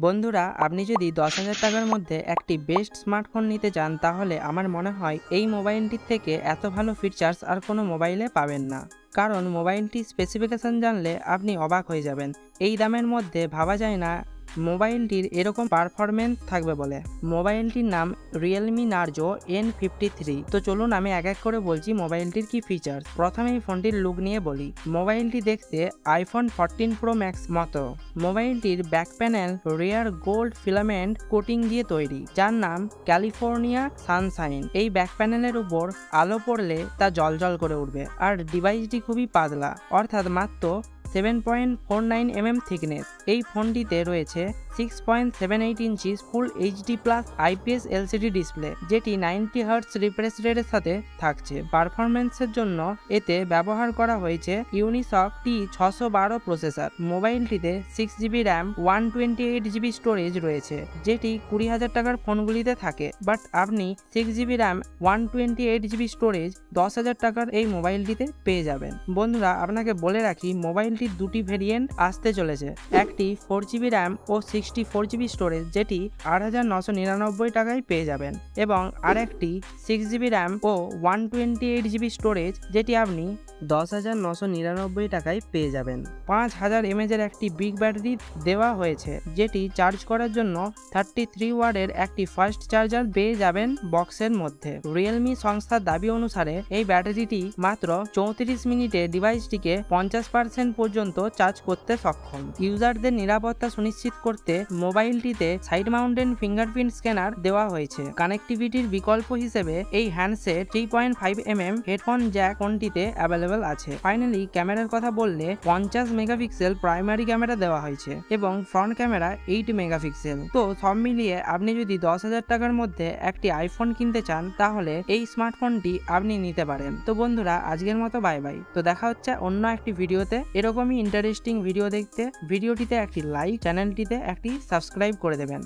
বন্ধুরা, আপনি যদি 10,000 টাকার মধ্যে একটি বেস্ট স্মার্টফোন নিতে চান তাহলে আমার মনে হয় এই মোবাইলটির থেকে এত ভালো ফিচার্স আর কোনো মোবাইলে পাবেন না। কারণ মোবাইলটির স্পেসিফিকেশন জানলে আপনি অবাক হয়ে যাবেন। এই দামের মধ্যে ভাবা যায় না মোবাইলটির এরকম পারফরমেন্স থাকবে বলে। মোবাইলটির নাম realme narzo N53। তো চলুন আমি এক এক করে বলছি মোবাইলটির কি ফিচার্স। প্রথমে এই ফোনটির লুক নিয়ে বলি। মোবাইলটি দেখতে আইফোন 14 প্রো ম্যাক্স মতো। মোবাইলটির back panel rear gold filament coating দিয়ে তৈরি, যার নাম ক্যালিফোর্নিয়া সানশাইন। এই ব্যাক প্যানেলের উপর আলো পড়লে তা জ্বলজ্বল করে উঠবে। আর ডিভাইসটি খুবই পাতলা, অর্থাৎ মাত্র 7.49 mm থিকনেস। এই ফোনটিতে রয়েছে 6.78 inch full HD plus IPS LCD display, যেটি 90 হার্টজ রিফ্রেশ রেটের সাথে থাকছে। পারফরমেন্সের জন্য এতে ব্যবহার করা হয়েছে ইউনিসক T612 প্রসেসর। মোবাইলটিতে 6GB র্যাম 128GB স্টোরেজ রয়েছে, যেটি 20,000 টাকার ফোনগুলিতে থাকে। বাট আপনি 6GB র্যাম 128GB স্টোরেজ 10,000 টাকার এই মোবাইলটিতে পেয়ে যাবেন। বন্ধুরা, আপনাকে বলে রাখি মোবাইলটির দুটি ভেরিয়েন্ট আসতে চলেছে। একটি 4GB র্যাম ও 64GB স্টোরেজ, যেটি 8,999 টাকায় পেয়ে যাবেন, এবং আরেকটি 6GB র্যাম ও 128GB স্টোরেজ, যেটি আপনি 10,999 টাকায় পেয়ে যাবেন। 5,000 mAh একটি বিগ ব্যাটারি দেওয়া হয়েছে, যেটি চার্জ করার জন্য 33 ওয়াটের একটি ফাস্ট চার্জার পেয়ে যাবেন বক্সের মধ্যে। রিয়েলমি সংস্থার দাবি অনুসারে এই ব্যাটারিটি মাত্র 34 মিনিটে ডিভাইসটিকে 50% পর্যন্ত চার্জ করতে সক্ষম। ইউজারদের নিরাপত্তা সুনিশ্চিত করতে মোবাইলটিতে সাইড মাউন্টেন ফিঙ্গারপ্রিন্ট স্ক্যানার দেওয়া হয়েছে। কানেক্টিভিটির বিকল্প হিসেবে এই হ্যান্ডসেট 3.5 mm হেডফোন জ্যাক ফোনটিতে অ্যাভেলেবল আছে। ফাইনালি ক্যামেরার কথা বললে 50 মেগাপিক্সেল প্রাইমারি ক্যামেরা দেওয়া হয়েছে এবং ফ্রন্ট ক্যামেরা 8 মেগাপিক্সেল। তো সব মিলিয়ে আপনি যদি 10,000 টাকার মধ্যে একটি আইফোন কিনতে চান তাহলে এই স্মার্টফোনটি আপনি নিতে পারেন। তো বন্ধুরা, আজকের মতো বাই বাই। তো দেখা হচ্ছে অন্য একটি ভিডিওতে। এরকমই ইন্টারেস্টিং ভিডিও দেখতে ভিডিওটিতে একটি লাইক, চ্যানেলটিতে একটি সাবস্ক্রাইব করে দেবেন।